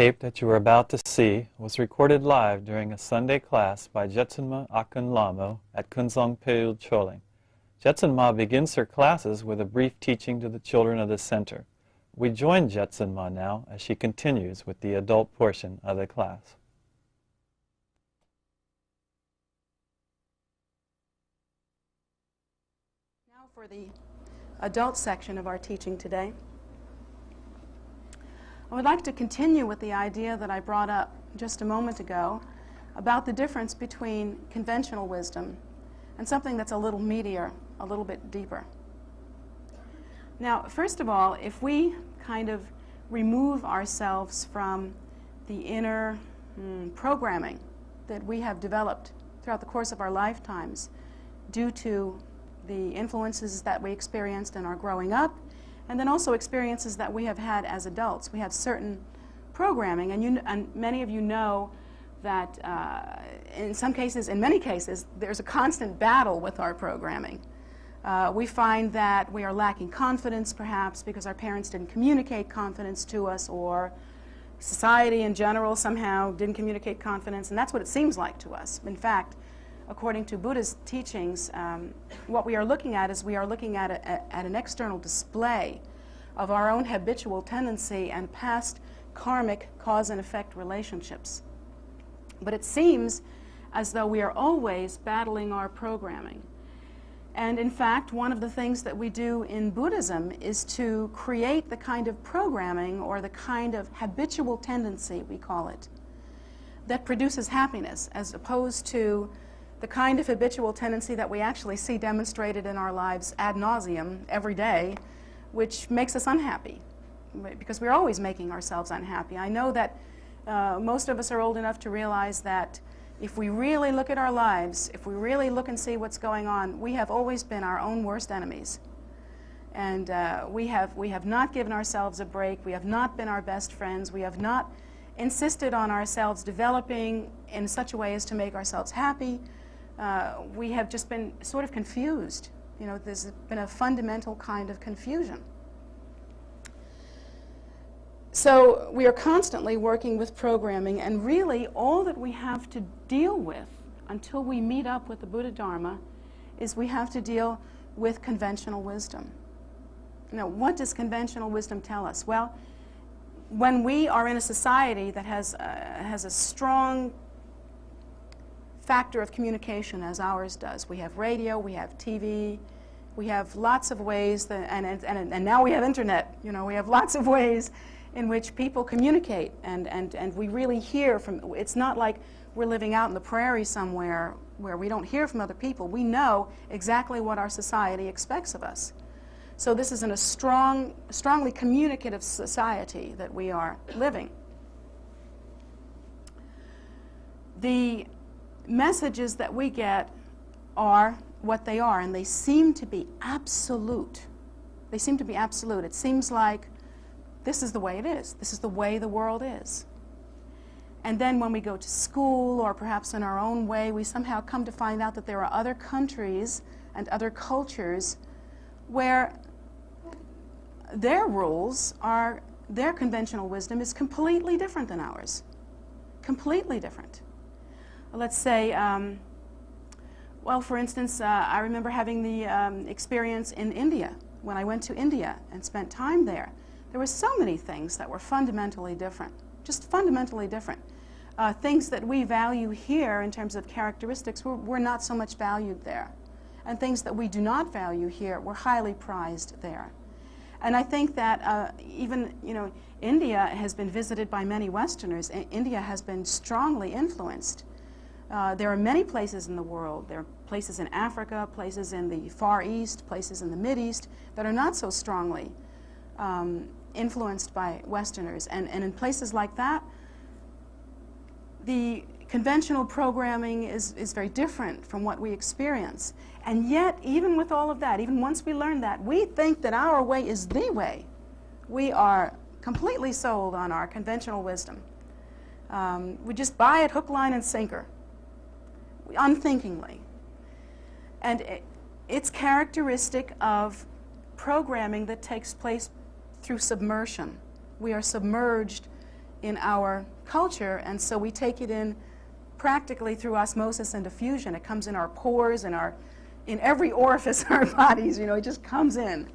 tape that you are about to see was recorded live during a Sunday class by Jetsunma Akun Lamo at Kunzongpeul Choling. Jetsunma begins her classes with a brief teaching to the children of the center. We join Jetsunma now as she continues with the adult portion of the class. Now for the adult section of our teaching today. I would like to continue with the idea that I brought up just a moment ago about the difference between conventional wisdom and something that's a little meatier, a little bit deeper. Now, first of all, if we kind of remove ourselves from the inner programming that we have developed throughout the course of our lifetimes due to the influences that we experienced in our growing up, and then also experiences that we have had as adults. We have certain programming, and many of you know that in some cases, in many cases, there's a constant battle with our programming. We find that we are lacking confidence, perhaps, because our parents didn't communicate confidence to us, or society in general somehow didn't communicate confidence, and that's what it seems like to us. In fact, according to Buddha's teachings, what we are looking at is we are looking at an external display of our own habitual tendency and past karmic cause and effect relationships. But it seems as though we are always battling our programming. And in fact, one of the things that we do in Buddhism is to create the kind of programming or the kind of habitual tendency, we call it, that produces happiness, as opposed to the kind of habitual tendency that we actually see demonstrated in our lives ad nauseum every day, which makes us unhappy, because we're always making ourselves unhappy. I know that most of us are old enough to realize that if we really look at our lives, if we really look and see what's going on, we have always been our own worst enemies. And we have not given ourselves a break. We have not been our best friends. We have not insisted on ourselves developing in such a way as to make ourselves happy. We have just been sort of confused. You know, there's been a fundamental kind of confusion. So we are constantly working with programming, and really all that we have to deal with until we meet up with the Buddha Dharma is we have to deal with conventional wisdom. Now, what does conventional wisdom tell us? Well, when we are in a society that has a strong factor of communication as ours does. We have radio, we have TV, we have lots of ways, and now we have internet. You know, we have lots of ways in which people communicate, and we really hear from. It's not like we're living out in the prairie somewhere where we don't hear from other people. We know exactly what our society expects of us. So this is in a strongly communicative society that we are living. The messages that we get are what they are, and they seem to be absolute. They seem to be absolute. It seems like this is the way it is. This is the way the world is. And then when we go to school, or perhaps in our own way, we somehow come to find out that there are other countries and other cultures where their rules are, their conventional wisdom is completely different than ours. Completely different. Let's say, well, for instance, I remember having the experience in India. When I went to India and spent time there, there were so many things that were fundamentally different, just fundamentally different. Things that we value here in terms of characteristics were not so much valued there. And things that we do not value here were highly prized there. And I think that even, you know, India has been visited by many Westerners. India has been strongly influenced. There are many places in the world. There are places in Africa, places in the Far East, places in the Mideast that are not so strongly influenced by Westerners. And in places like that, the conventional programming is very different from what we experience. And yet, even with all of that, even once we learn that, we think that our way is the way. We are completely sold on our conventional wisdom. We just buy it hook, line, and sinker, unthinkingly. And it's characteristic of programming that takes place through submersion. We are submerged in our culture, and so we take it in practically through osmosis and diffusion. It comes in our pores, in every orifice in our bodies, it just comes in.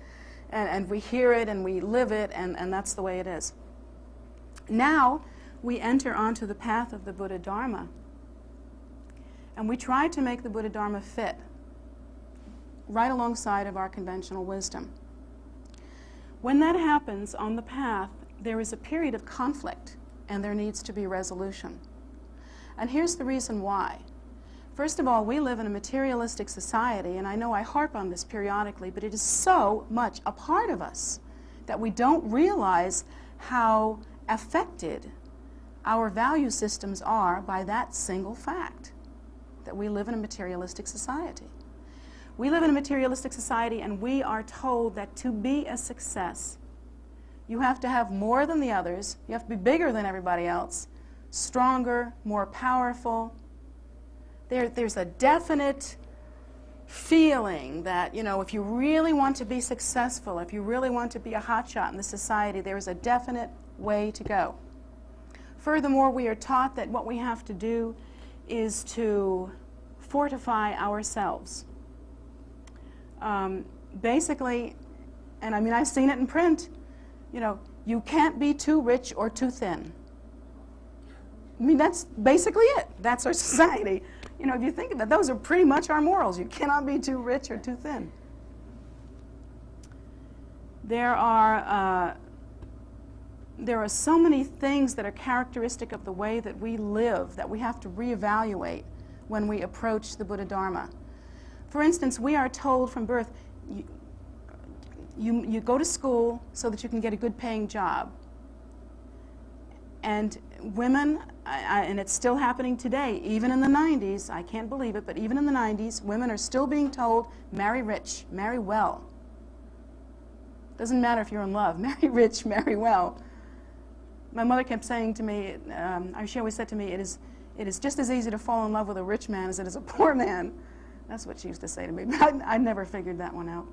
And we hear it and we live it, and that's the way it is. Now we enter onto the path of the Buddha Dharma, and we try to make the Buddha Dharma fit right alongside of our conventional wisdom. When that happens on the path, there is a period of conflict, and there needs to be resolution. And here's the reason why. First of all, we live in a materialistic society, and I know I harp on this periodically, but it is so much a part of us that we don't realize how affected our value systems are by that single fact, that we live in a materialistic society. We live in a materialistic society, and we are told that to be a success, you have to have more than the others, you have to be bigger than everybody else, stronger, more powerful. There's a definite feeling that, if you really want to be successful, if you really want to be a hotshot in the society, there is a definite way to go. Furthermore, we are taught that what we have to do is to fortify ourselves. Basically, and I've seen it in print, you can't be too rich or too thin. That's basically it. That's our society. If you think of it, those are pretty much our morals. You cannot be too rich or too thin. There are so many things that are characteristic of the way that we live that we have to reevaluate when we approach the Buddha Dharma. For instance, we are told from birth, you go to school so that you can get a good paying job. And women, and it's still happening today, even in the 90s, I can't believe it, but even in the 90s, women are still being told, marry rich, marry well. Doesn't matter if you're in love, marry rich, marry well. My mother kept saying to me, she always said to me, it is just as easy to fall in love with a rich man as it is a poor man. That's what she used to say to me, but I never figured that one out.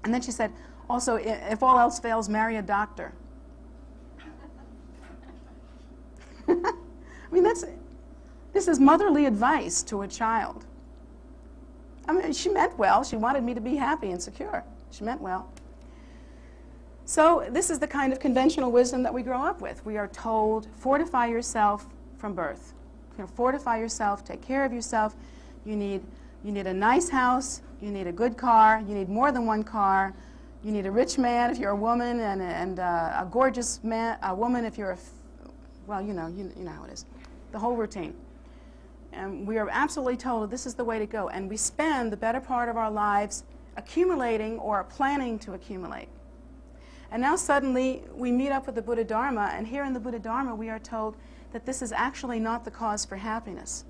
And then she said, also, if all else fails, marry a doctor. This is motherly advice to a child. She meant well. She wanted me to be happy and secure. She meant well. So this is the kind of conventional wisdom that we grow up with. We are told, fortify yourself from birth. Fortify yourself, take care of yourself. You need a nice house, you need a good car, you need more than one car, you need a rich man if you're a woman, and a gorgeous a woman if you're you know how it is, the whole routine. And we are absolutely told this is the way to go, and we spend the better part of our lives accumulating or planning to accumulate. And now suddenly we meet up with the Buddha Dharma, and here in the Buddha Dharma we are told that this is actually not the cause for happiness.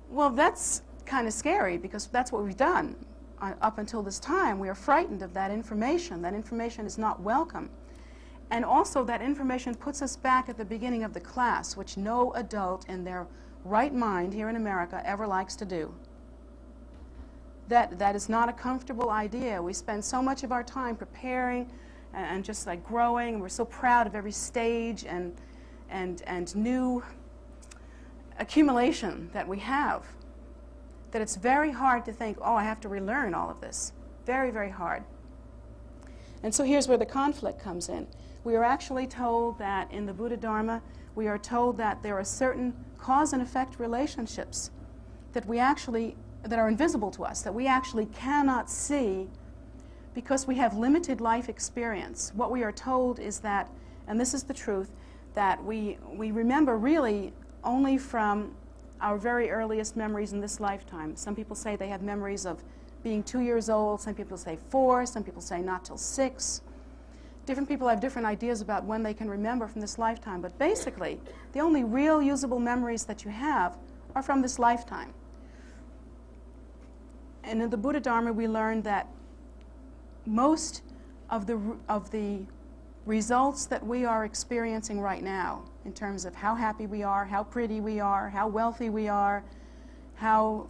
Well, that's kind of scary, because that's what we've done up until this time. We are frightened of that information. That information is not welcome. And also that information puts us back at the beginning of the class, which no adult in their right mind here in America ever likes to do. That is not a comfortable idea. We spend so much of our time preparing and just like growing. We're so proud of every stage and new accumulation that we have, that it's very hard to think, oh, I have to relearn all of this. Very, very hard. And so here's where the conflict comes in. We are actually told that in the Buddha Dharma, we are told that there are certain cause and effect relationships that are invisible to us, that we actually cannot see because we have limited life experience. What we are told is that, and this is the truth, that we remember really only from our very earliest memories in this lifetime. Some people say they have memories of being 2 years old, some people say 4, some people say not till 6. Different people have different ideas about when they can remember from this lifetime, but basically, the only real usable memories that you have are from this lifetime. And in the Buddha Dharma, we learned that most of the results that we are experiencing right now, in terms of how happy we are, how pretty we are, how wealthy we are, how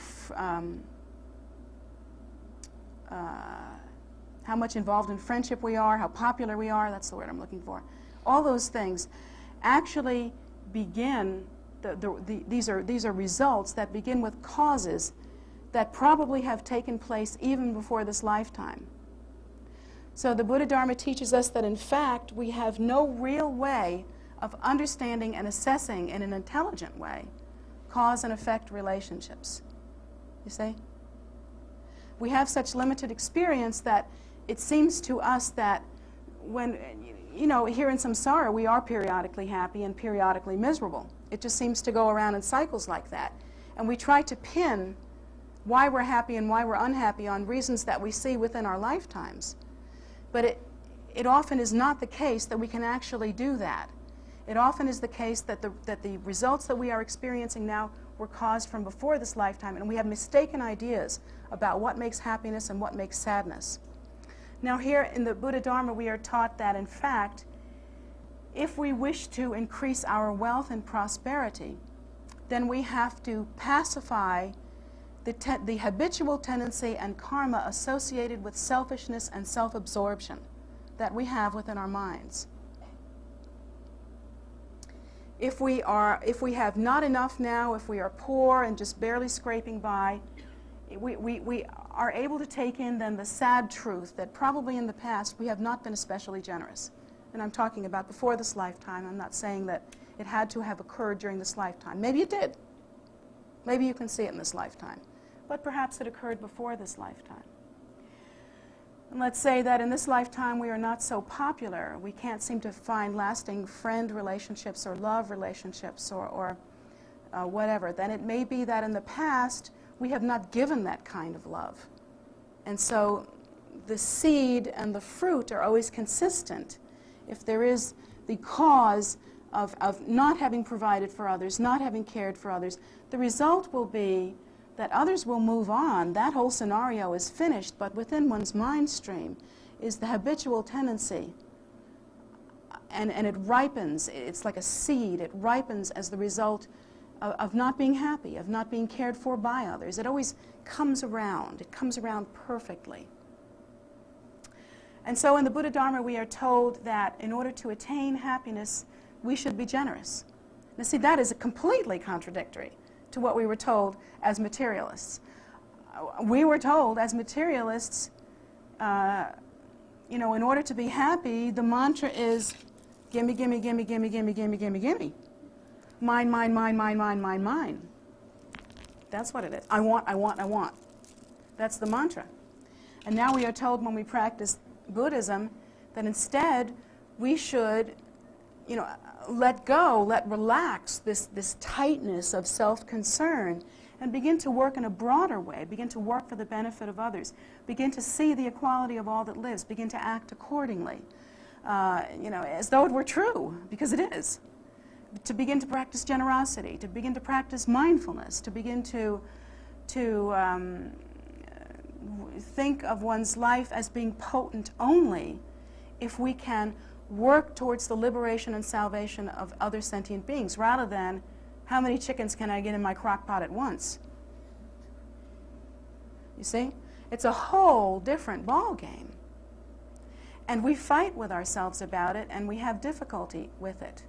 much involved in friendship we are, how popular we are, that's the word I'm looking for. all those things actually begin, these are results that begin with causes that probably have taken place even before this lifetime. So the Buddha Dharma teaches us that in fact we have no real way of understanding and assessing in an intelligent way cause and effect relationships. You see? We have such limited experience that it seems to us that when, here in samsara we are periodically happy and periodically miserable. It just seems to go around in cycles like that. And we try to pin why we're happy and why we're unhappy on reasons that we see within our lifetimes. But it often is not the case that we can actually do that. It often is the case that the results that we are experiencing now were caused from before this lifetime, and we have mistaken ideas about what makes happiness and what makes sadness. Now here in the Buddha Dharma we are taught that in fact, if we wish to increase our wealth and prosperity, then we have to pacify the habitual tendency and karma associated with selfishness and self-absorption that we have within our minds. If we have not enough now, if we are poor and just barely scraping by, we are able to take in then the sad truth that probably in the past we have not been especially generous. And I'm talking about before this lifetime. I'm not saying that it had to have occurred during this lifetime. Maybe it did. Maybe you can see it in this lifetime. But perhaps it occurred before this lifetime. And let's say that in this lifetime we are not so popular. We can't seem to find lasting friend relationships or love relationships or whatever. Then it may be that in the past we have not given that kind of love. And so the seed and the fruit are always consistent. If there is the cause of not having provided for others, not having cared for others, the result will be that others will move on. That whole scenario is finished, but within one's mind stream is the habitual tendency. And it ripens. It's like a seed. It ripens as the result of not being happy, of not being cared for by others. It always comes around. It comes around perfectly. And so in the Buddha Dharma we are told that in order to attain happiness, we should be generous. Now see, that is completely contradictory to what we were told as materialists. We were told as materialists, in order to be happy, the mantra is gimme, gimme, gimme, gimme, gimme, gimme, gimme, gimme. Mine, mine, mine, mine, mine, mine, mine. That's what it is. I want, I want, I want. That's the mantra. And now we are told when we practice Buddhism that instead we should, let go, relax this tightness of self-concern and begin to work in a broader way, begin to work for the benefit of others, begin to see the equality of all that lives, begin to act accordingly, as though it were true, because it is. To begin to practice generosity, to begin to practice mindfulness, to begin to think of one's life as being potent only if we can work towards the liberation and salvation of other sentient beings, rather than how many chickens can I get in my crock pot at once? You see? It's a whole different ball game. And we fight with ourselves about it, and we have difficulty with it.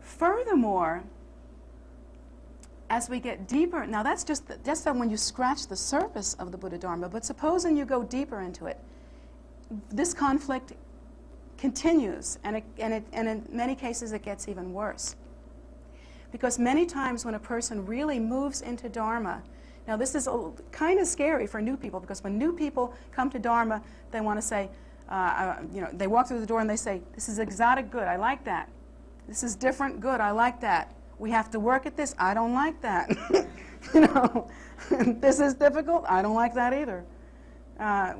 Furthermore, as we get deeper, now that's just when you scratch the surface of the Buddha Dharma, but supposing you go deeper into it, this conflict continues, and in many cases it gets even worse. Because many times when a person really moves into Dharma, now this is kind of scary for new people, because when new people come to Dharma, they want to say, they walk through the door and they say, this is exotic, good, I like that. This is different, good, I like that. We have to work at this, I don't like that. This is difficult, I don't like that either.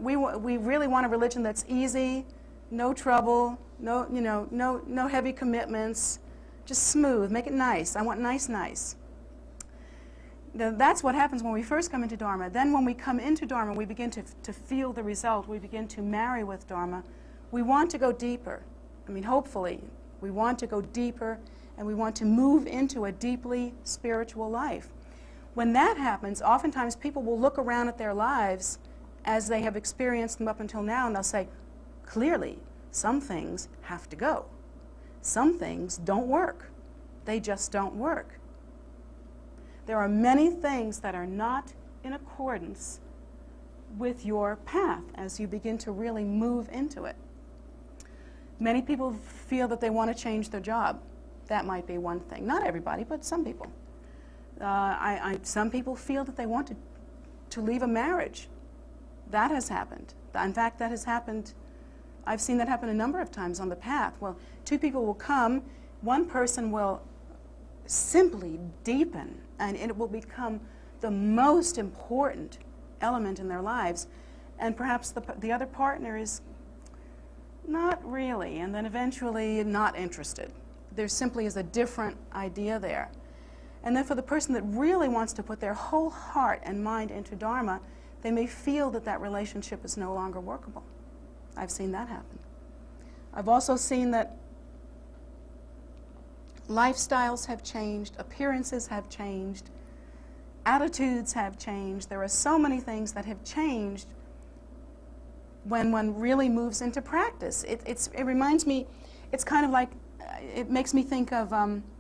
We really want a religion that's easy, no trouble, no heavy commitments, just smooth, make it nice. I want nice, nice. Now, that's what happens when we first come into Dharma. Then when we come into Dharma, we begin to feel the result. We begin to marry with Dharma. We want to go deeper. Hopefully, we want to go deeper, and we want to move into a deeply spiritual life. When that happens, oftentimes people will look around at their lives as they have experienced them up until now, and they'll say, clearly, Some things have to go. Some things don't work. They just don't work. There are many things that are not in accordance with your path as you begin to really move into it. Many people feel that they want to change their job. That might be one thing. Not everybody, but some people. Some people feel that they want to leave a marriage. That has happened. In fact, that has happened. I've seen that happen a number of times on the path. Well, two people will come. One person will simply deepen, and it will become the most important element in their lives. And perhaps the other partner is not really, and then eventually not interested. There simply is a different idea there. And then for the person that really wants to put their whole heart and mind into Dharma, they may feel that that relationship is no longer workable. I've seen that happen. I've also seen that lifestyles have changed, appearances have changed, attitudes have changed. There are so many things that have changed when one really moves into practice. It reminds me, it's kind of like, it makes me think of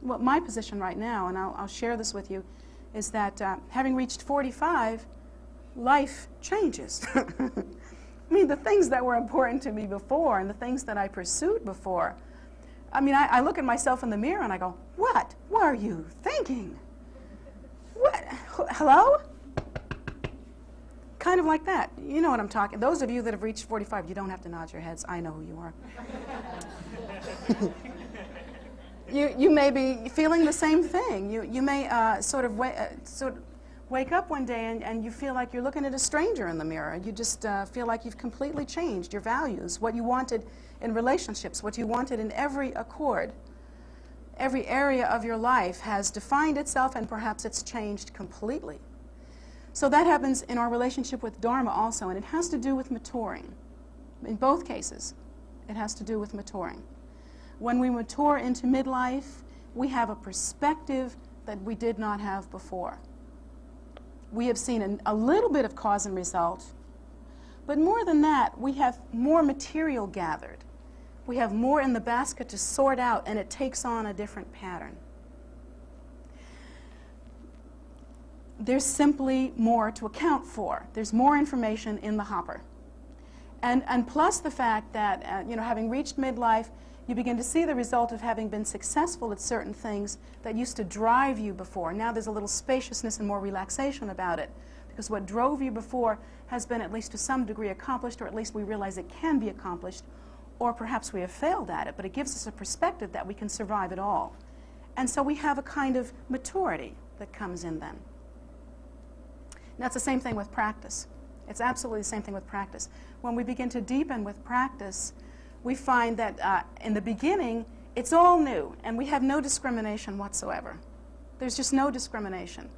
what my position right now, and I'll share this with you, is that having reached 45, life changes. I mean, the things that were important to me before and the things that I pursued before, I mean, I look at myself in the mirror and I go, what were you thinking? What? Hello? Kind of like that. You know what I'm talking. Those of you that have reached 45, you don't have to nod your heads. I know who you are. You may be feeling the same thing. You may sort of wake up one day and you feel like you're looking at a stranger in the mirror. You just feel like you've completely changed your values, what you wanted in relationships, what you wanted in every accord. Every area of your life has defined itself, and perhaps it's changed completely. So that happens in our relationship with Dharma also, and it has to do with maturing. In both cases, it has to do with maturing. When we mature into midlife, we have a perspective that we did not have before. We have seen a little bit of cause and result, but more than that, we have more material gathered. We have more in the basket to sort out, and it takes on a different pattern. There's simply more to account for. There's more information in the hopper. And plus the fact that, having reached midlife, you begin to see the result of having been successful at certain things that used to drive you before. Now there's a little spaciousness and more relaxation about it, because what drove you before has been at least to some degree accomplished, or at least we realize it can be accomplished, or perhaps we have failed at it, but it gives us a perspective that we can survive it all. And so we have a kind of maturity that comes in then. Now it's the same thing with practice. It's absolutely the same thing with practice. When we begin to deepen with practice, we find that in the beginning, it's all new, and we have no discrimination whatsoever. There's just no discrimination.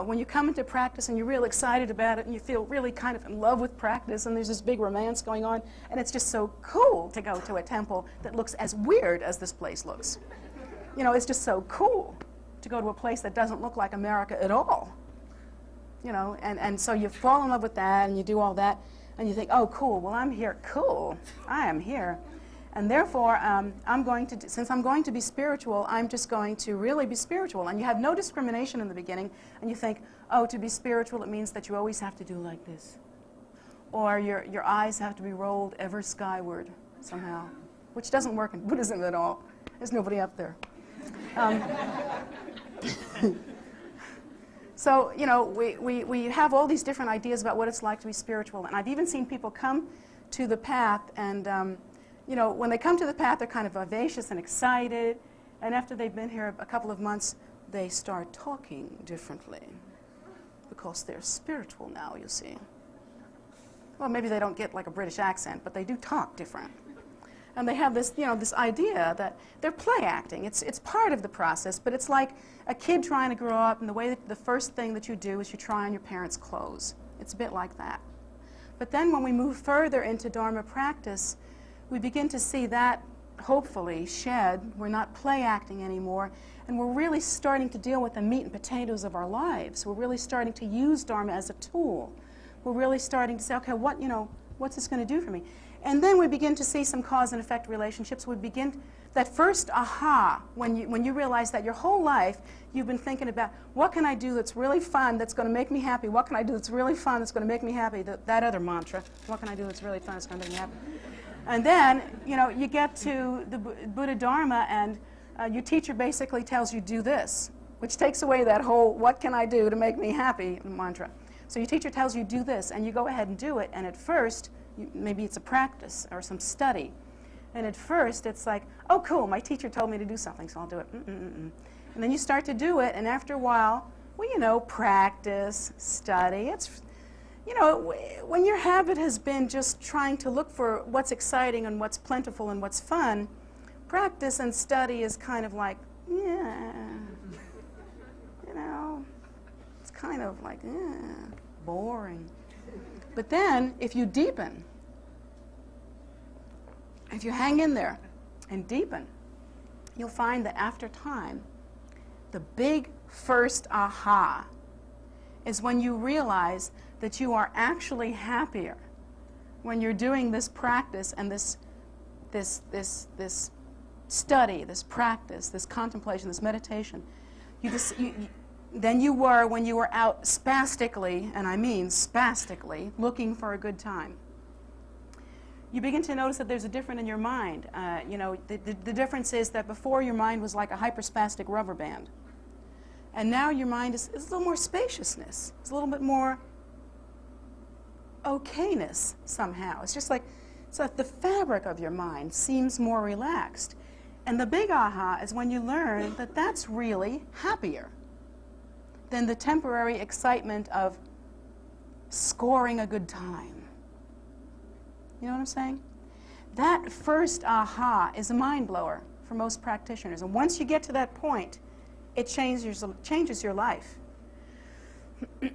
When you come into practice and you're real excited about it and you feel really kind of in love with practice and there's this big romance going on, and it's just so cool to go to a temple that looks as weird as this place looks. It's just so cool to go to a place that doesn't look like America at all. And so you fall in love with that and you do all that and you think, oh, cool, well, I'm here. Cool, I am here. And therefore, since I'm going to be spiritual, I'm just going to really be spiritual. And you have no discrimination in the beginning, and you think, oh, to be spiritual, it means that you always have to do like this. Or your eyes have to be rolled ever skyward somehow, which doesn't work in Buddhism at all. There's nobody up there. So, we have all these different ideas about what it's like to be spiritual. And I've even seen people come to the path and when they come to the path, they're kind of vivacious and excited, and after they've been here a couple of months, they start talking differently because they're spiritual now, you see. Well, maybe they don't get like a British accent, but they do talk different. And they have this, this idea that they're play acting. It's part of the process, but it's like a kid trying to grow up, and the first thing that you do is you try on your parents' clothes. It's a bit like that. But then when we move further into Dharma practice, we begin to see that, hopefully, shed. We're not play acting anymore, and we're really starting to deal with the meat and potatoes of our lives. We're really starting to use Dharma as a tool. We're really starting to say, okay, What's this going to do for me? And then we begin to see some cause and effect relationships. We begin that first aha, when you realize that your whole life you've been thinking about, what can I do that's really fun, that's going to make me happy? What can I do that's really fun, that's going to make me happy? That other mantra, what can I do that's really fun, that's going to make me happy? And then, you get to the Buddha Dharma, and your teacher basically tells you, do this, which takes away that whole, what can I do to make me happy mantra. So your teacher tells you, do this, and you go ahead and do it, and at first, maybe it's a practice or some study. And at first, it's like, oh, cool, my teacher told me to do something, so I'll do it. And then you start to do it, and after a while, well, practice, study. It's, when your habit has been just trying to look for what's exciting and what's plentiful and what's fun, practice and study is kind of like, yeah, it's kind of like, boring. But then, if you deepen, if you hang in there and deepen, you'll find that after time, the big first aha is when you realize that you are actually happier when you're doing this practice and this study, this practice, this contemplation, this meditation, than you were when you were out spastically, and I mean spastically, looking for a good time. You begin to notice that there's a difference in your mind. The difference is that before your mind was like a hyperspastic rubber band. And now your mind is a little more spaciousness. It's a little bit more okayness somehow. It's just like, so the fabric of your mind seems more relaxed. And the big aha is when you learn that that's really happier than the temporary excitement of scoring a good time. You know what I'm saying? That first aha is a mind blower for most practitioners. And once you get to that point, it changes your life.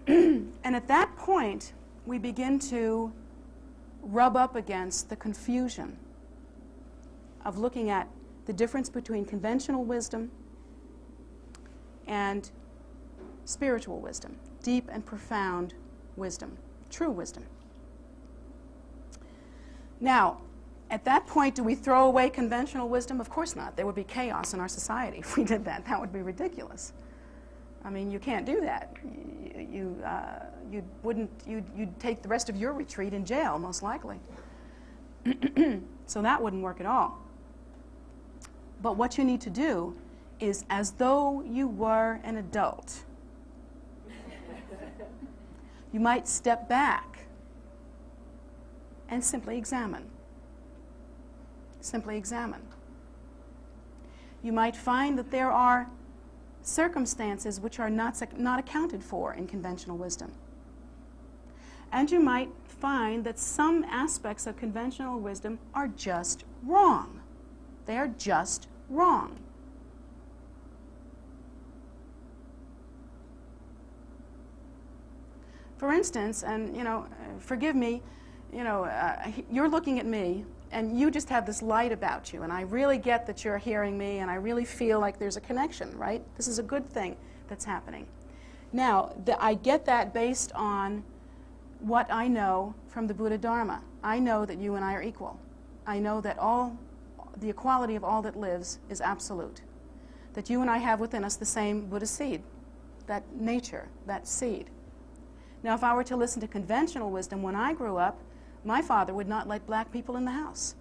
And at that point, we begin to rub up against the confusion of looking at the difference between conventional wisdom and spiritual wisdom, deep and profound wisdom, true wisdom. Now, at that point, do we throw away conventional wisdom? Of course not. There would be chaos in our society if we did that. That would be ridiculous. I mean, you can't do that. You'd take the rest of your retreat in jail, most likely. So that wouldn't work at all. But what you need to do is, as though you were an adult, you might step back and simply examine. Simply examine. You might find that there are circumstances which are not accounted for in conventional wisdom. And you might find that some aspects of conventional wisdom are just wrong. They are just wrong. For instance, and forgive me, you're looking at me, and you just have this light about you, and I really get that you're hearing me, and I really feel like there's a connection, right? This is a good thing that's happening. Now, I get that based on what I know from the Buddha Dharma. I know that you and I are equal. I know that the equality of all that lives is absolute. That you and I have within us the same Buddha seed, that nature, that seed. Now, if I were to listen to conventional wisdom when I grew up, my father would not let black people in the house.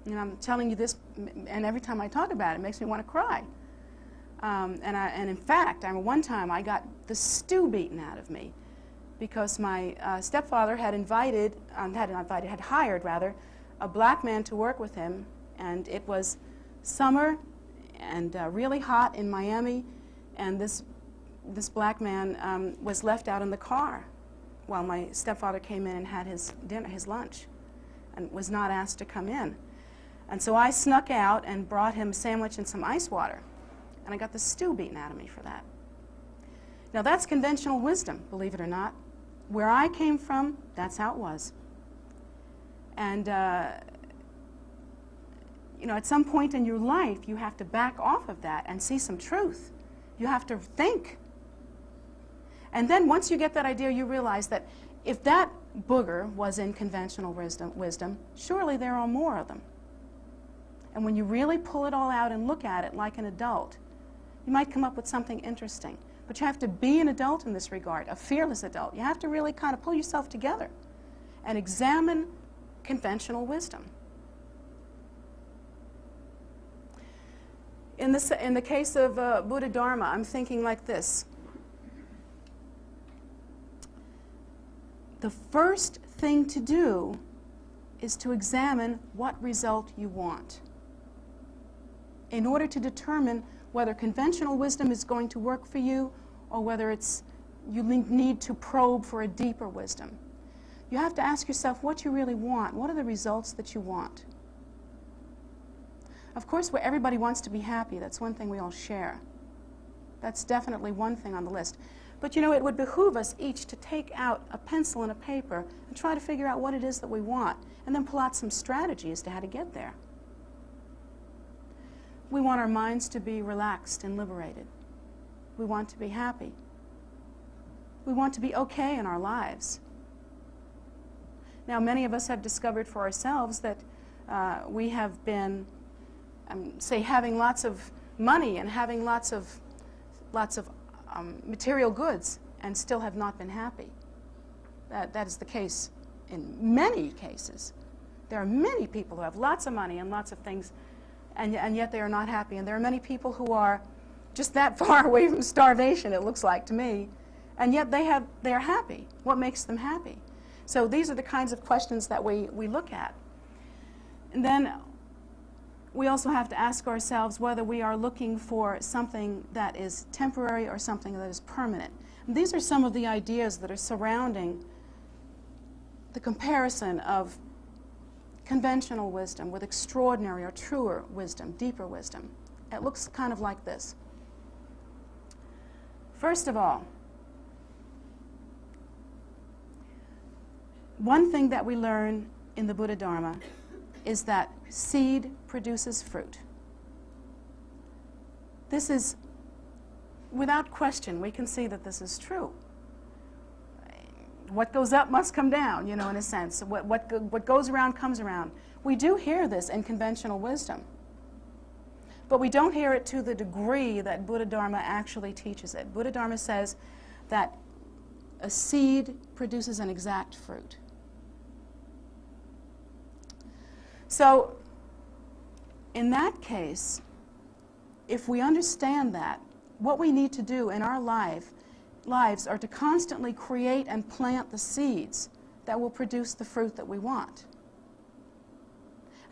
And I'm telling you this, and every time I talk about it, it makes me want to cry. And in fact, one time I got the stew beaten out of me because my stepfather had hired a black man to work with him, and it was summer and really hot in Miami, and this black man was left out in the car while my stepfather came in and had his lunch, and was not asked to come in. And so I snuck out and brought him a sandwich and some ice water, and I got the stew beaten out of me for that. Now that's conventional wisdom, believe it or not. Where I came from, that's how it was. And at some point in your life, you have to back off of that and see some truth. You have to think. And then once you get that idea, you realize that if that booger was in conventional wisdom, surely there are more of them. And when you really pull it all out and look at it like an adult, you might come up with something interesting. But you have to be an adult in this regard, a fearless adult. You have to really kind of pull yourself together and examine conventional wisdom. In the case of Buddha Dharma, I'm thinking like this. The first thing to do is to examine what result you want in order to determine whether conventional wisdom is going to work for you or whether you need to probe for a deeper wisdom. You have to ask yourself what you really want. What are the results that you want? Of course, everybody wants to be happy. That's one thing we all share. That's definitely one thing on the list. But it would behoove us each to take out a pencil and a paper and try to figure out what it is that we want, and then pull out some strategy as to how to get there. We want our minds to be relaxed and liberated. We want to be happy. We want to be okay in our lives. Now, many of us have discovered for ourselves that we have been, say, having lots of money and having lots of material goods and still have not been happy. That is the case in many cases. There are many people who have lots of money and lots of things, and yet they are not happy. And there are many people who are just that far away from starvation, it looks like to me, and yet they are happy. What makes them happy? So these are the kinds of questions that we look at. And then we also have to ask ourselves whether we are looking for something that is temporary or something that is permanent. And these are some of the ideas that are surrounding the comparison of conventional wisdom with extraordinary or truer wisdom, deeper wisdom. It looks kind of like this. First of all, one thing that we learn in the Buddha Dharma is that seed produces fruit. This is, without question, we can see that this is true. What goes up must come down, in a sense. What goes around comes around. We do hear this in conventional wisdom, but we don't hear it to the degree that Buddha Dharma actually teaches it. Buddha Dharma says that a seed produces an exact fruit. So, in that case, if we understand that, what we need to do in our lives are to constantly create and plant the seeds that will produce the fruit that we want.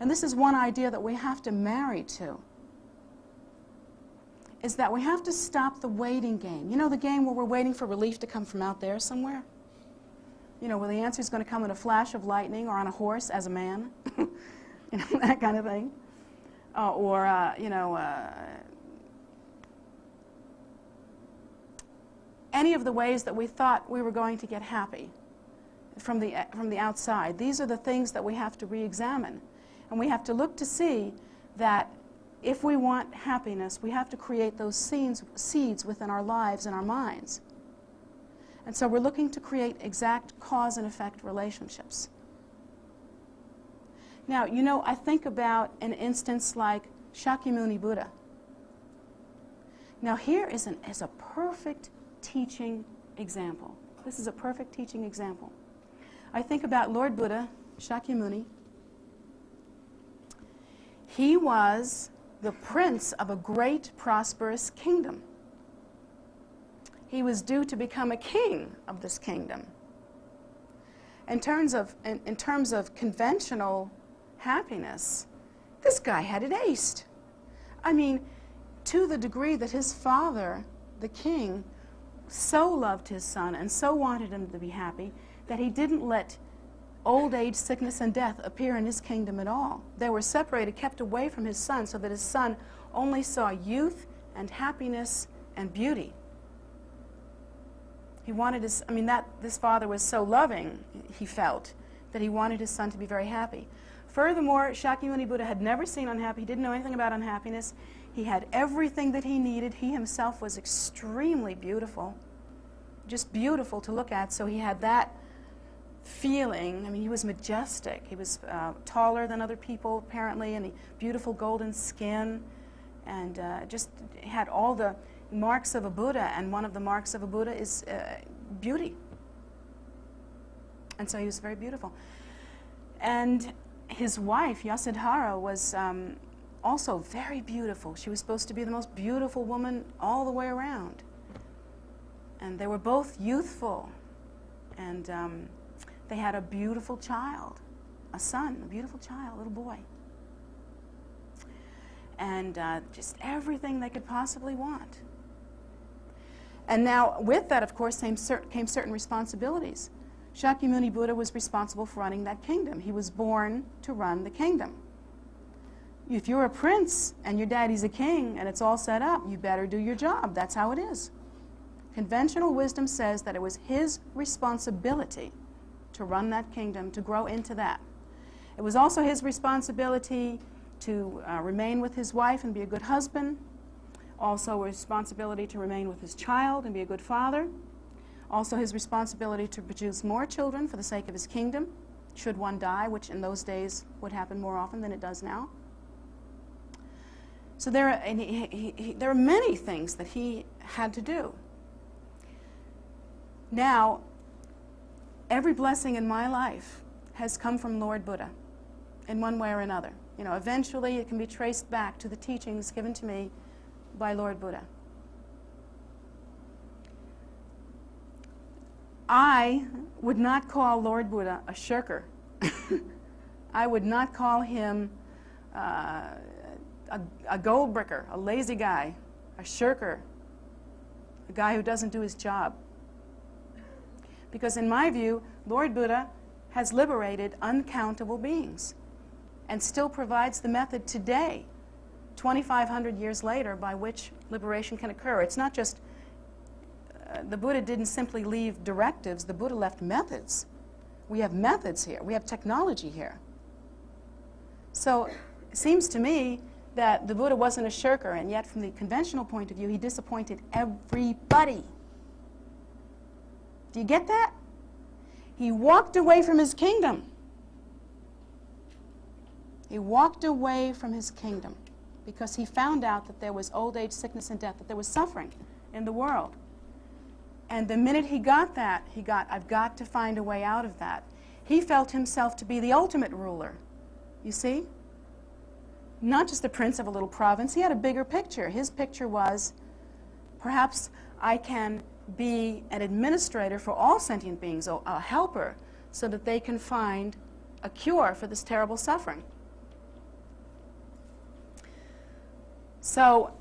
And this is one idea that we have to marry to, is that we have to stop the waiting game. The game where we're waiting for relief to come from out there somewhere? Where the answer is going to come in a flash of lightning or on a horse as a man? That kind of thing. Any of the ways that we thought we were going to get happy from the outside. These are the things that we have to re-examine. And we have to look to see that if we want happiness, we have to create those seeds within our lives and our minds. And so we're looking to create exact cause and effect relationships. Now, I think about an instance like Shakyamuni Buddha. Now, here is a perfect teaching example. This is a perfect teaching example. I think about Lord Buddha, Shakyamuni. He was the prince of a great, prosperous kingdom. He was due to become a king of this kingdom. In terms of conventional happiness, this guy had it aced. I mean, to the degree that his father, the king, so loved his son and so wanted him to be happy that he didn't let old age, sickness, and death appear in his kingdom at all. They were separated, kept away from his son, so that his son only saw youth and happiness and beauty. He wanted this father was so loving, he felt, that he wanted his son to be very happy. Furthermore, Shakyamuni Buddha had never seen unhappy. He didn't know anything about unhappiness. He had everything that he needed. He himself was extremely beautiful. just beautiful to look at. So he had that feeling. I mean, he was majestic. He was taller than other people, apparently, and beautiful golden skin, and just had all the marks of a Buddha, and one of the marks of a Buddha is beauty. And so he was very beautiful. And his wife, Yasudhara, was also very beautiful. She was supposed to be the most beautiful woman all the way around. And they were both youthful. And they had a beautiful child, a son, a beautiful child, a little boy. And just everything they could possibly want. And now, with that, of course, came certain responsibilities. Shakyamuni Buddha was responsible for running that kingdom. He was born to run the kingdom. If you're a prince and your daddy's a king and it's all set up, you better do your job. That's how it is. Conventional wisdom says that it was his responsibility to run that kingdom, to grow into that. It was also his responsibility to remain with his wife and be a good husband. Also a responsibility to remain with his child and be a good father. Also his responsibility to produce more children for the sake of his kingdom, should one die, which in those days would happen more often than it does now. So there are many things that he had to do. Now, every blessing in my life has come from Lord Buddha in one way or another. You know, eventually it can be traced back to the teachings given to me by Lord Buddha. I would not call Lord Buddha a shirker. I would not call him a gold bricker, a lazy guy, a shirker, a guy who doesn't do his job. Because in my view, Lord Buddha has liberated uncountable beings and still provides the method today, 2,500 years later, by which liberation can occur. It's not just, the Buddha didn't simply leave directives, the Buddha left methods. We have methods here, we have technology here. So it seems to me that the Buddha wasn't a shirker, and yet from the conventional point of view, he disappointed everybody. Do you get that? He walked away from his kingdom. He walked away from his kingdom because he found out that there was old age, sickness, and death, that there was suffering in the world. And the minute he got that, I've got to find a way out of that. He felt himself to be the ultimate ruler, you see? Not just the prince of a little province. He had a bigger picture. His picture was, perhaps I can be an administrator for all sentient beings, a helper, so that they can find a cure for this terrible suffering. So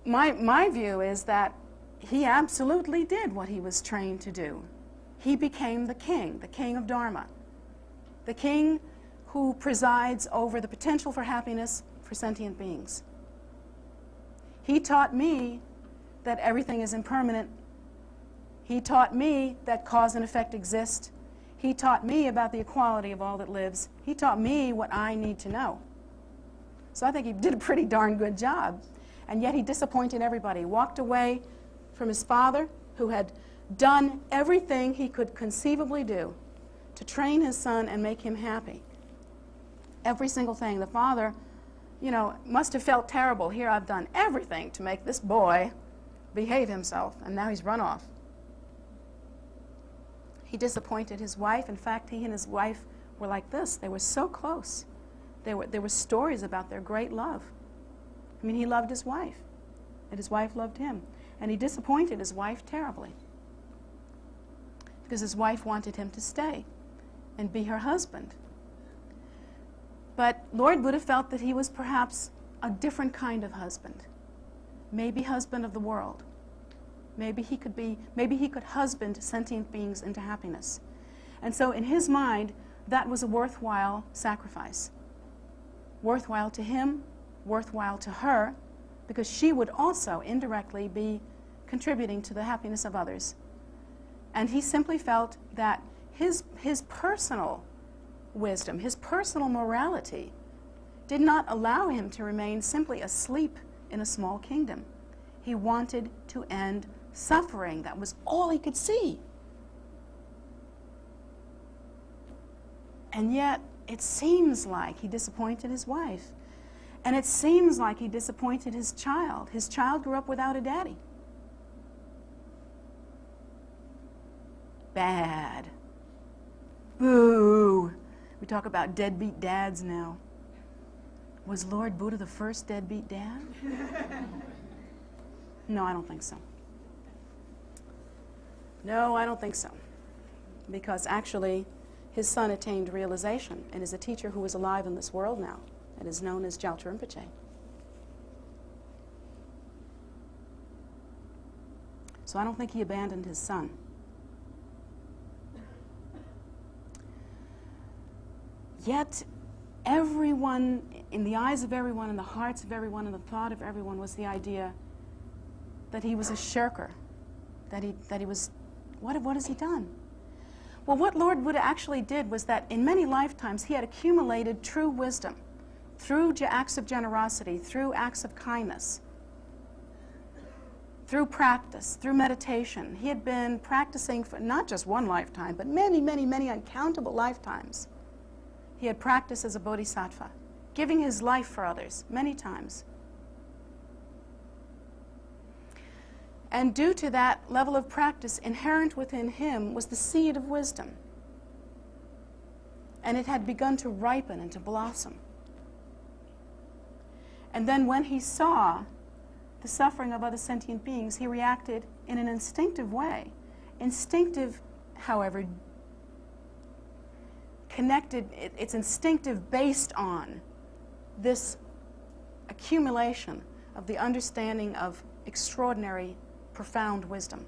my view is that he absolutely did what he was trained to do. He became the king of dharma, the king who presides over the potential for happiness for sentient beings. He taught me that everything is impermanent. He taught me that cause and effect exist. He taught me about the equality of all that lives. He taught me what I need to know. So I think he did a pretty darn good job. And yet he disappointed everybody. He walked away from his father, who had done everything he could conceivably do to train his son and make him happy. Every single thing. The father, must have felt terrible. Here I've done everything to make this boy behave himself, and now he's run off. He disappointed his wife. In fact, he and his wife were like this. They were so close. There were stories about their great love. I mean, he loved his wife, and his wife loved him. And he disappointed his wife terribly because his wife wanted him to stay and be her husband. But Lord Buddha felt that he was perhaps a different kind of husband, maybe husband of the world. Maybe he could husband sentient beings into happiness. And so in his mind, that was a worthwhile sacrifice. Worthwhile to him, worthwhile to her, because she would also indirectly be contributing to the happiness of others. And he simply felt that his personal wisdom, his personal morality, did not allow him to remain simply asleep in a small kingdom. He wanted to end suffering that was all he could see. And yet, it seems like he disappointed his wife. And it seems like he disappointed his child. His child grew up without a daddy. Bad. Boo! We talk about deadbeat dads now. Was Lord Buddha the first deadbeat dad? No, I don't think so. No, I don't think so. Because actually, his son attained realization and is a teacher who is alive in this world now and is known as Gyaltsen Rinpoche. So I don't think he abandoned his son. Yet, everyone, in the eyes of everyone, in the hearts of everyone, in the thought of everyone, was the idea that he was a shirker, that he was, what has he done? Well, what Lord Buddha actually did was that in many lifetimes he had accumulated true wisdom through acts of generosity, through acts of kindness, through practice, through meditation. He had been practicing for not just one lifetime, but many, many, many uncountable lifetimes. He had practiced as a bodhisattva, giving his life for others many times. And due to that level of practice, inherent within him was the seed of wisdom. And it had begun to ripen and to blossom. And then when he saw the suffering of other sentient beings, he reacted in an instinctive way. Instinctive, however, connected, it's instinctive based on this accumulation of the understanding of extraordinary, profound wisdom.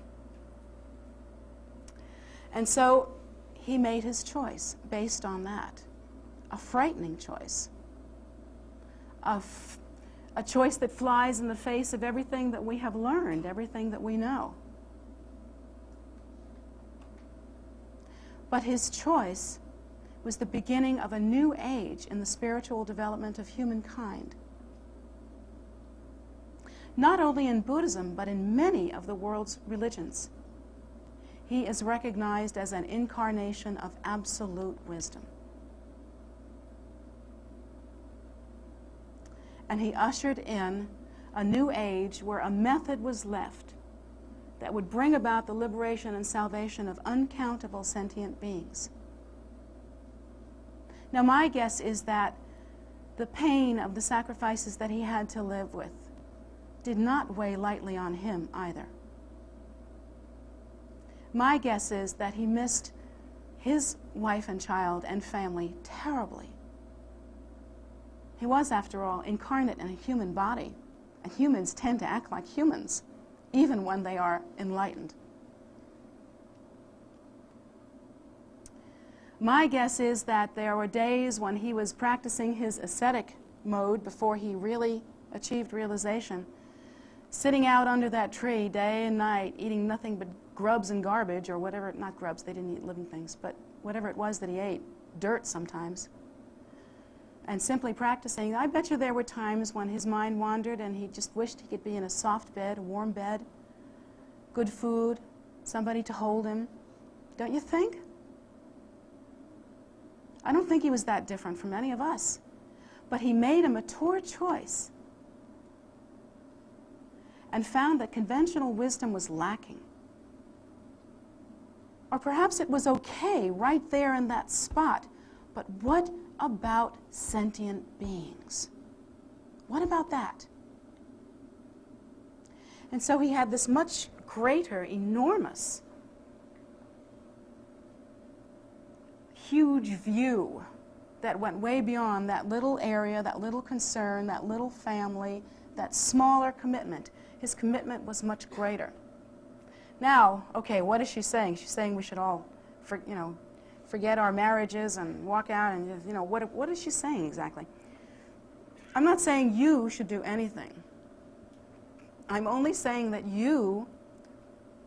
And so he made his choice based on that. A frightening choice. A choice that flies in the face of everything that we have learned, everything that we know. But his choice was the beginning of a new age in the spiritual development of humankind. Not only in Buddhism, but in many of the world's religions. He is recognized as an incarnation of absolute wisdom. And he ushered in a new age where a method was left that would bring about the liberation and salvation of uncountable sentient beings. Now, my guess is that the pain of the sacrifices that he had to live with did not weigh lightly on him either. My guess is that he missed his wife and child and family terribly. He was, after all, incarnate in a human body, and humans tend to act like humans, even when they are enlightened. My guess is that there were days when he was practicing his ascetic mode before he really achieved realization, sitting out under that tree day and night, eating nothing but grubs and garbage, or whatever, not grubs, they didn't eat living things, but whatever it was that he ate, dirt sometimes, and simply practicing. I bet you there were times when his mind wandered and he just wished he could be in a soft bed, a warm bed, good food, somebody to hold him. Don't you think? I don't think he was that different from any of us. But he made a mature choice and found that conventional wisdom was lacking. Or perhaps it was okay right there in that spot, but what about sentient beings? What about that? And so he had this much greater, enormous, huge view that went way beyond that little area, that little concern, that little family, that smaller commitment. His commitment was much greater. Now, okay, what is she saying? She's saying we should all, forget our marriages and walk out and, what is she saying exactly? I'm not saying you should do anything. I'm only saying that you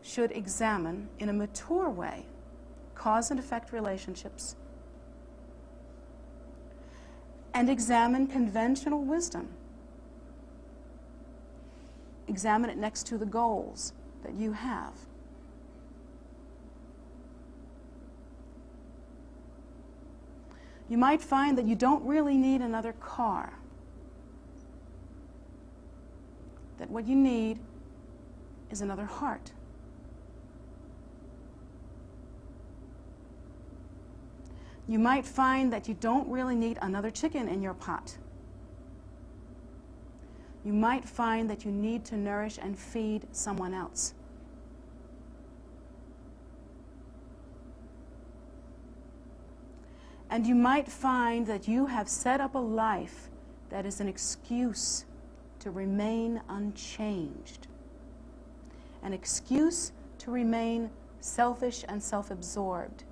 should examine in a mature way cause and effect relationships and examine conventional wisdom. Examine it next to the goals that you have. You might find that you don't really need another car. That what you need is another heart. You might find that you don't really need another chicken in your pot. You might find that you need to nourish and feed someone else. And you might find that you have set up a life that is an excuse to remain unchanged. An excuse to remain selfish and self-absorbed.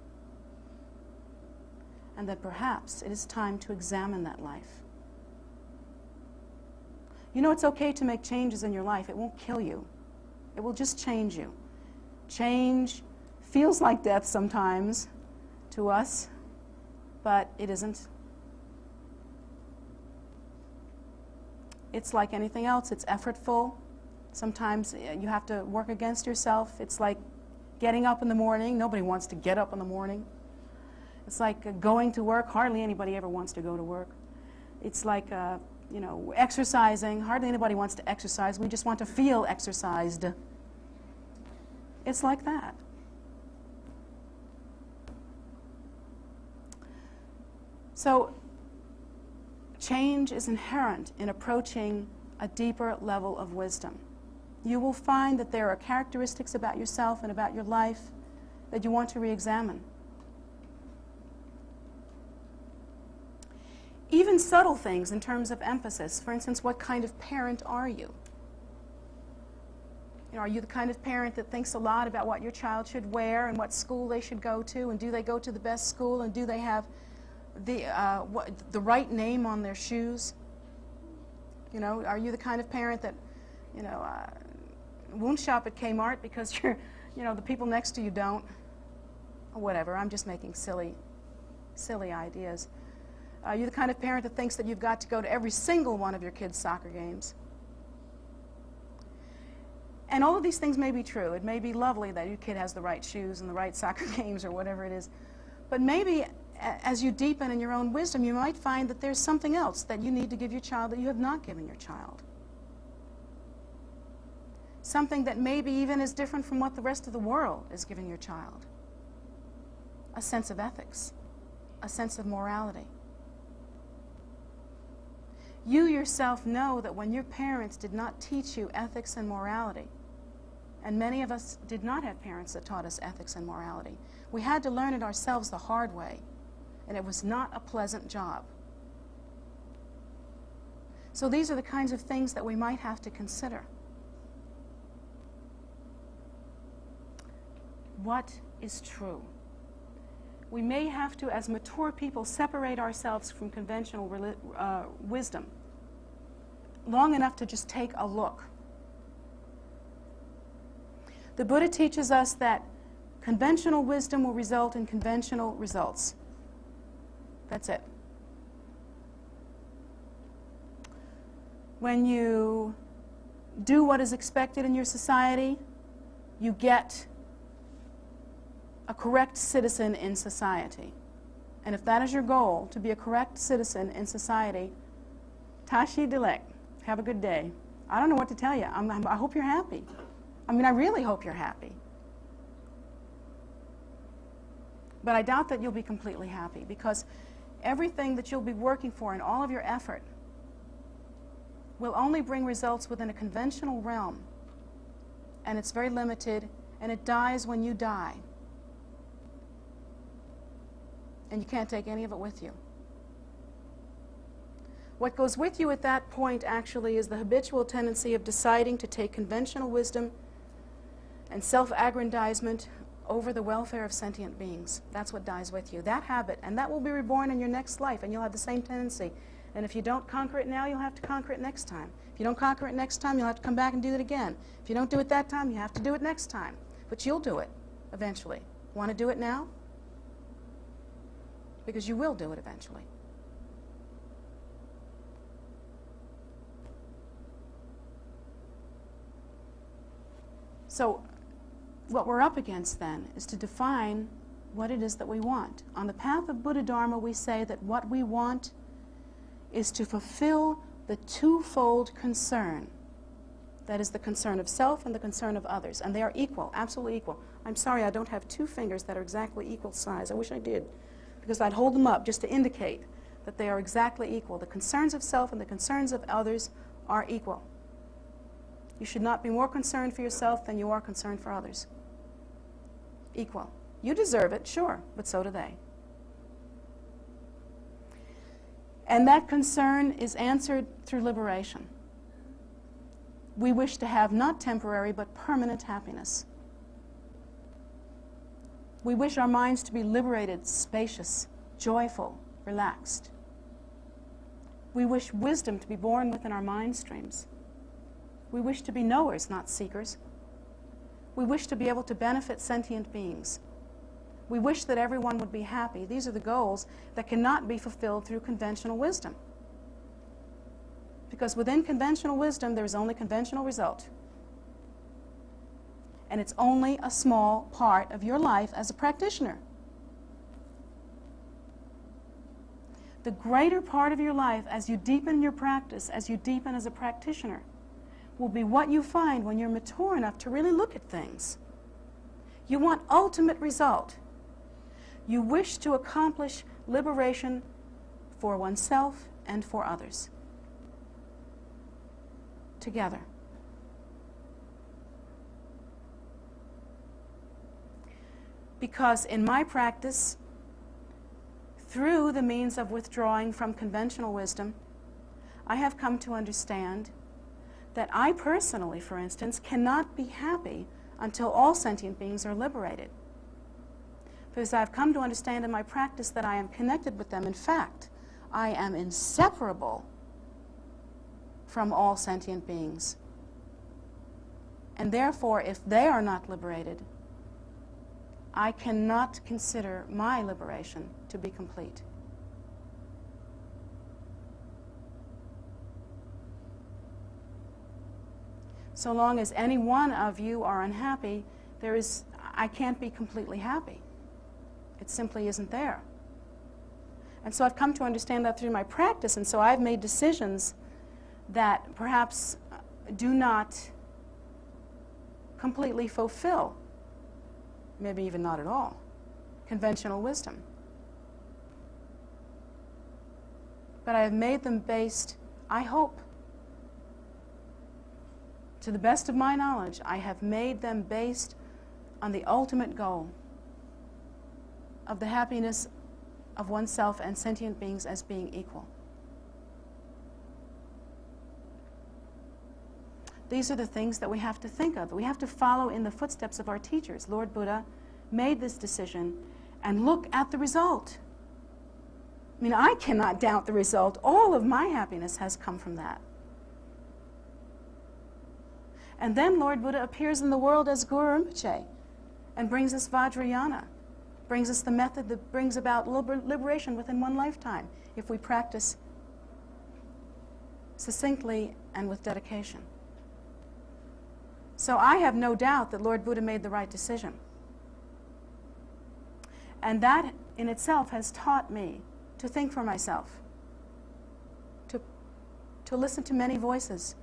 And that perhaps it is time to examine that life. You know, it's okay to make changes in your life. It won't kill you. It will just change you. Change feels like death sometimes to us, but it isn't. It's like anything else. It's effortful. Sometimes you have to work against yourself. It's like getting up in the morning. Nobody wants to get up in the morning. It's like going to work. Hardly anybody ever wants to go to work. It's like, exercising. Hardly anybody wants to exercise. We just want to feel exercised. It's like that. So, change is inherent in approaching a deeper level of wisdom. You will find that there are characteristics about yourself and about your life that you want to re-examine. Even subtle things in terms of emphasis. For instance, what kind of parent are you? Are you the kind of parent that thinks a lot about what your child should wear and what school they should go to, and do they go to the best school, and do they have the right name on their shoes? Are you the kind of parent that, won't shop at Kmart because the people next to you don't? Or whatever. I'm just making silly ideas. Are you the kind of parent that thinks that you've got to go to every single one of your kids' soccer games? And all of these things may be true. It may be lovely that your kid has the right shoes and the right soccer games or whatever it is. But maybe as you deepen in your own wisdom, you might find that there's something else that you need to give your child that you have not given your child. Something that maybe even is different from what the rest of the world is giving your child. A sense of ethics, a sense of morality. You yourself know that when your parents did not teach you ethics and morality, and many of us did not have parents that taught us ethics and morality, we had to learn it ourselves the hard way, and it was not a pleasant job. So these are the kinds of things that we might have to consider. What is true? We may have to, as mature people, separate ourselves from conventional wisdom long enough to just take a look. The Buddha teaches us that conventional wisdom will result in conventional results. That's it. When you do what is expected in your society, you get a correct citizen in society. And if that is your goal, to be a correct citizen in society, Tashi Dilek, have a good day. I don't know what to tell you. I hope you're happy. I really hope you're happy. But I doubt that you'll be completely happy, because everything that you'll be working for and all of your effort will only bring results within a conventional realm. And it's very limited, and it dies when you die. And you can't take any of it with you. What goes with you at that point actually is the habitual tendency of deciding to take conventional wisdom and self-aggrandizement over the welfare of sentient beings. That's what dies with you. That habit, and that will be reborn in your next life, and you'll have the same tendency. And if you don't conquer it now, you'll have to conquer it next time. If you don't conquer it next time, you'll have to come back and do it again. If you don't do it that time, you have to do it next time. But you'll do it eventually. Want to do it now? Because you will do it eventually. So what we're up against then is to define what it is that we want. On the path of Buddha Dharma, we say that what we want is to fulfill the twofold concern. That is the concern of self and the concern of others. And they are equal, absolutely equal. I'm sorry I don't have two fingers that are exactly equal size. I wish I did, because I'd hold them up just to indicate that they are exactly equal. The concerns of self and the concerns of others are equal. You should not be more concerned for yourself than you are concerned for others. Equal. You deserve it, sure, but so do they. And that concern is answered through liberation. We wish to have not temporary but permanent happiness. We wish our minds to be liberated, spacious, joyful, relaxed. We wish wisdom to be born within our mind streams. We wish to be knowers, not seekers. We wish to be able to benefit sentient beings. We wish that everyone would be happy. These are the goals that cannot be fulfilled through conventional wisdom. Because within conventional wisdom, there is only conventional result. And it's only a small part of your life as a practitioner. The greater part of your life, as you deepen your practice, as you deepen as a practitioner, will be what you find when you're mature enough to really look at things. You want ultimate result. You wish to accomplish liberation for oneself and for others. Together. Because in my practice, through the means of withdrawing from conventional wisdom, I have come to understand that I personally, for instance, cannot be happy until all sentient beings are liberated. Because I've come to understand in my practice that I am connected with them. In fact, I am inseparable from all sentient beings. And therefore, if they are not liberated, I cannot consider my liberation to be complete. So long as any one of you are unhappy, I can't be completely happy. It simply isn't there. And so I've come to understand that through my practice, and so I've made decisions that perhaps do not completely fulfill, maybe even not at all, conventional wisdom. But I have made them based, I hope, to the best of my knowledge, I have made them based on the ultimate goal of the happiness of oneself and sentient beings as being equal. These are the things that we have to think of. We have to follow in the footsteps of our teachers. Lord Buddha made this decision, and look at the result. I mean, I cannot doubt the result. All of my happiness has come from that. And then Lord Buddha appears in the world as Guru Rinpoche and brings us Vajrayana, brings us the method that brings about liberation within one lifetime if we practice succinctly and with dedication. So I have no doubt that Lord Buddha made the right decision. And that in itself has taught me to think for myself, to listen to many voices,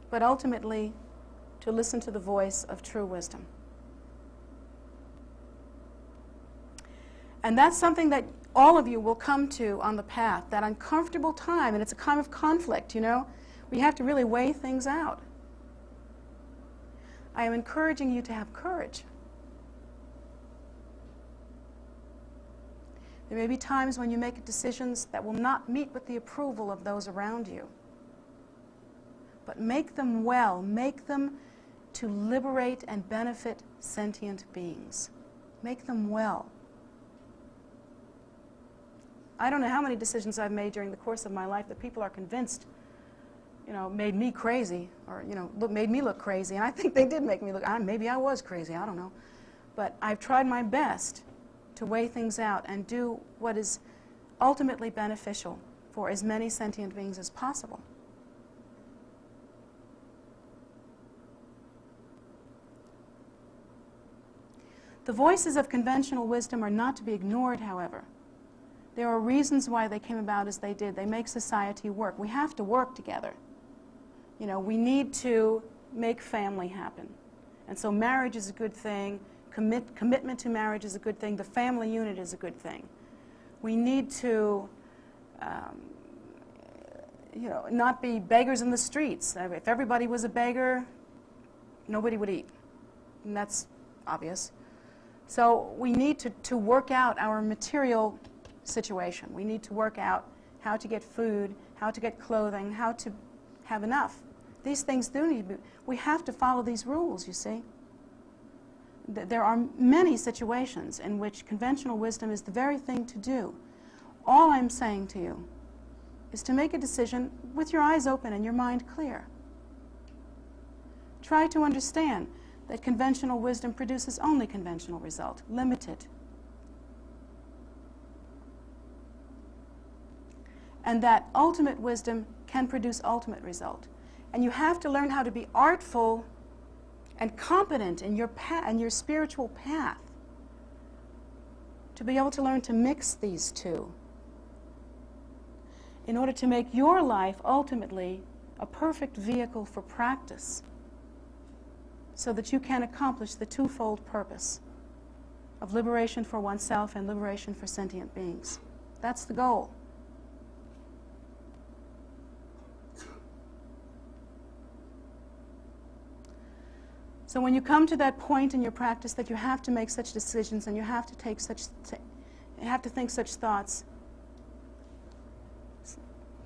but ultimately to listen to the voice of true wisdom. And that's something that all of you will come to on the path, that uncomfortable time, and it's a kind of conflict, you know. We have to really weigh things out. I am encouraging you to have courage. There may be times when you make decisions that will not meet with the approval of those around you. But make them well. Make them to liberate and benefit sentient beings. Make them well. I don't know how many decisions I've made during the course of my life that people are convinced, made me crazy, or, made me look crazy. And I think they did make me look, maybe I was crazy, I don't know. But I've tried my best to weigh things out and do what is ultimately beneficial for as many sentient beings as possible. The voices of conventional wisdom are not to be ignored, however. There are reasons why they came about as they did. They make society work. We have to work together. You know, we need to make family happen. And so marriage is a good thing. Commitment to marriage is a good thing. The family unit is a good thing. We need to, not be beggars in the streets. If everybody was a beggar, nobody would eat. And that's obvious. So we need to work out our material situation. We need to work out how to get food, how to get clothing, how to have enough. These things do need to be, we have to follow these rules, you see. There are many situations in which conventional wisdom is the very thing to do. All I'm saying to you is to make a decision with your eyes open and your mind clear. Try to understand that conventional wisdom produces only conventional result, limited. And that ultimate wisdom can produce ultimate result. And you have to learn how to be artful and competent in your spiritual path to be able to learn to mix these two in order to make your life ultimately a perfect vehicle for practice so that you can accomplish the twofold purpose of liberation for oneself and liberation for sentient beings. That's the goal. So when you come to that point in your practice that you have to make such decisions and you have to think such thoughts,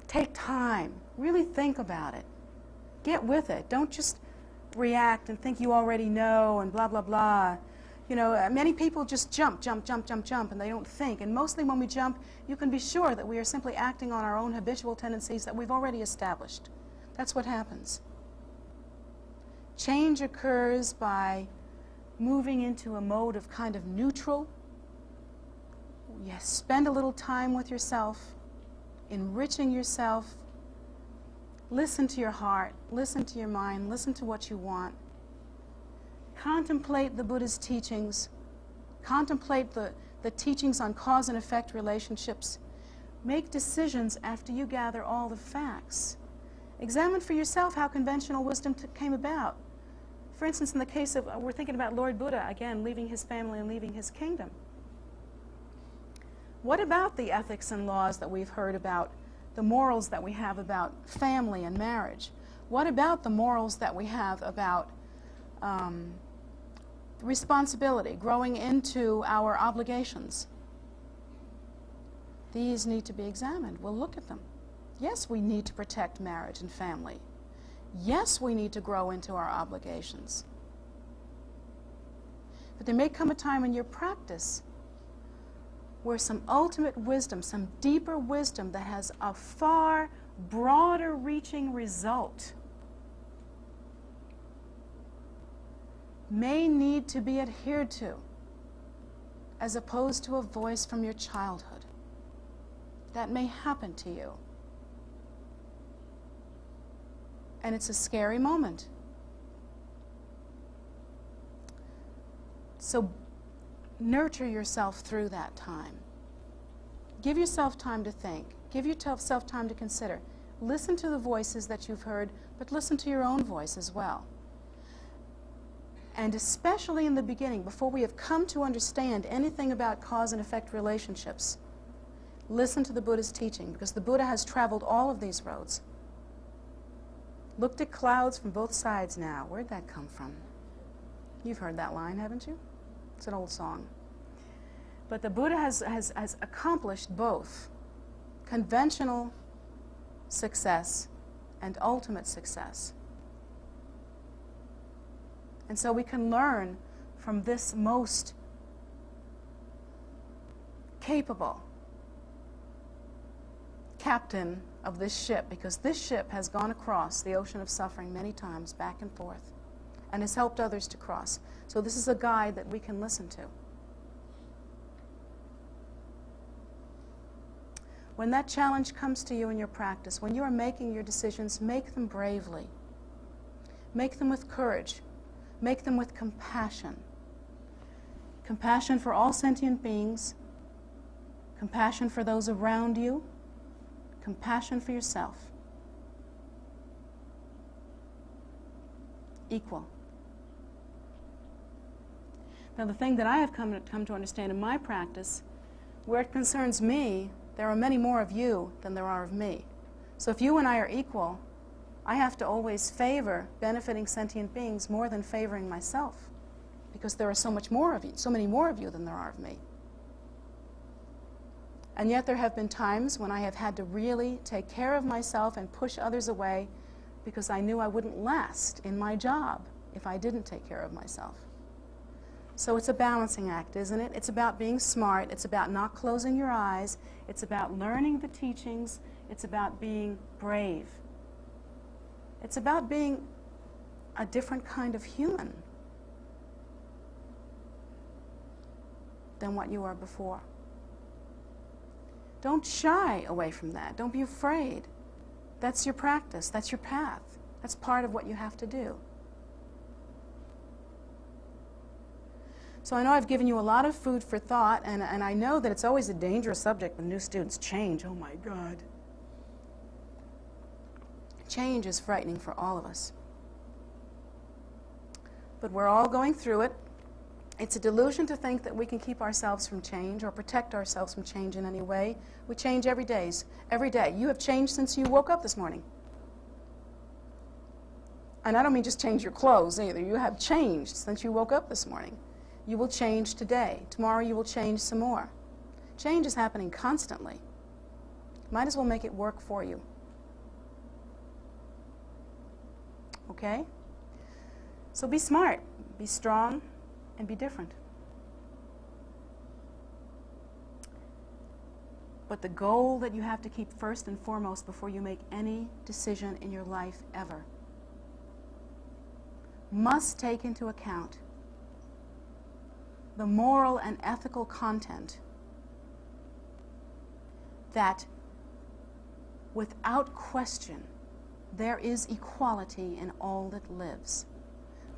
take time. Really think about it. Get with it. Don't just react and think you already know and blah, blah, blah. You know, many people just jump, and they don't think. And mostly when we jump, you can be sure that we are simply acting on our own habitual tendencies that we've already established. That's what happens. Change occurs by moving into a mode of kind of neutral. Yes, spend a little time with yourself, enriching yourself. Listen to your heart, listen to your mind, listen to what you want. Contemplate the Buddha's teachings. Contemplate the teachings on cause and effect relationships. Make decisions after you gather all the facts. Examine for yourself how conventional wisdom came about. For instance, in the case of, we're thinking about Lord Buddha, again, leaving his family and leaving his kingdom. What about the ethics and laws that we've heard about, the morals that we have about family and marriage? What about the morals that we have about responsibility, growing into our obligations? These need to be examined. We'll look at them. Yes, we need to protect marriage and family. Yes, we need to grow into our obligations. But there may come a time in your practice where some ultimate wisdom, some deeper wisdom that has a far broader reaching result may need to be adhered to as opposed to a voice from your childhood. That may happen to you. And it's a scary moment. So nurture yourself through that time. Give yourself time to think. Give yourself time to consider. Listen to the voices that you've heard, but listen to your own voice as well. And especially in the beginning, before we have come to understand anything about cause and effect relationships, listen to the Buddha's teaching, because the Buddha has traveled all of these roads. Looked at clouds from both sides now. Where'd that come from? You've heard that line, haven't you? It's an old song. But the Buddha has accomplished both conventional success and ultimate success. And so we can learn from this most capable captain of this ship, because this ship has gone across the ocean of suffering many times, back and forth, and has helped others to cross. So this is a guide that we can listen to. When that challenge comes to you in your practice, when you are making your decisions, make them bravely. Make them with courage. Make them with compassion. compassion for all sentient beings, compassion for those around you, compassion for yourself. Equal. Now, the thing that I have come to understand in my practice, where it concerns me, there are many more of you than there are of me. So if you and I are equal, I have to always favor benefiting sentient beings more than favoring myself, because there are so many more of you than there are of me. And yet there have been times when I have had to really take care of myself and push others away because I knew I wouldn't last in my job if I didn't take care of myself. So it's a balancing act, isn't it? It's about being smart. It's about not closing your eyes. It's about learning the teachings. It's about being brave. It's about being a different kind of human than what you were before. Don't shy away from that. Don't be afraid. That's your practice. That's your path. That's part of what you have to do. So I know I've given you a lot of food for thought, and I know that it's always a dangerous subject when new students change. Oh my God. Change is frightening for all of us. But we're all going through it. It's a delusion to think that we can keep ourselves from change or protect ourselves from change in any way. We change every day. You have changed since you woke up this morning. And I don't mean just change your clothes either. You have changed since you woke up this morning. You will change today. Tomorrow you will change some more. Change is happening constantly. Might as well make it work for you. Okay? So be smart, be strong, and be different. But the goal that you have to keep first and foremost before you make any decision in your life ever must take into account the moral and ethical content that, without question, there is equality in all that lives,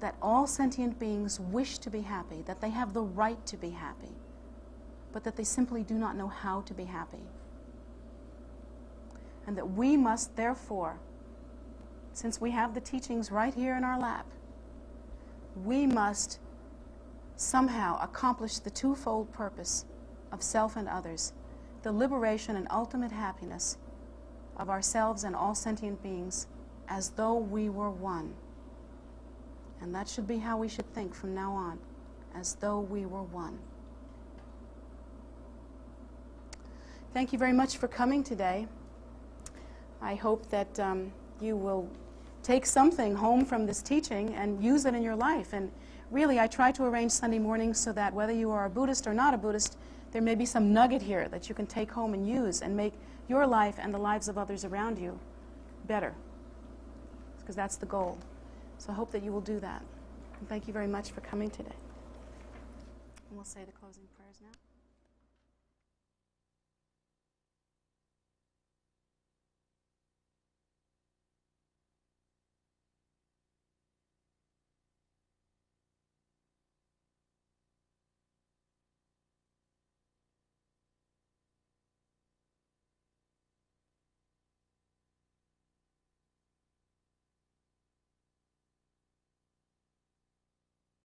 that all sentient beings wish to be happy, that they have the right to be happy, but that they simply do not know how to be happy. And that we must, therefore, since we have the teachings right here in our lap, we must somehow accomplish the twofold purpose of self and others, the liberation and ultimate happiness of ourselves and all sentient beings as though we were one. And that should be how we should think from now on, as though we were one. Thank you very much for coming today. I hope that you will take something home from this teaching and use it in your life. And really, I try to arrange Sunday mornings so that whether you are a Buddhist or not a Buddhist, there may be some nugget here that you can take home and use and make your life and the lives of others around you better. Because that's the goal. So I hope that you will do that. And thank you very much for coming today. And we'll say the closing prayers now.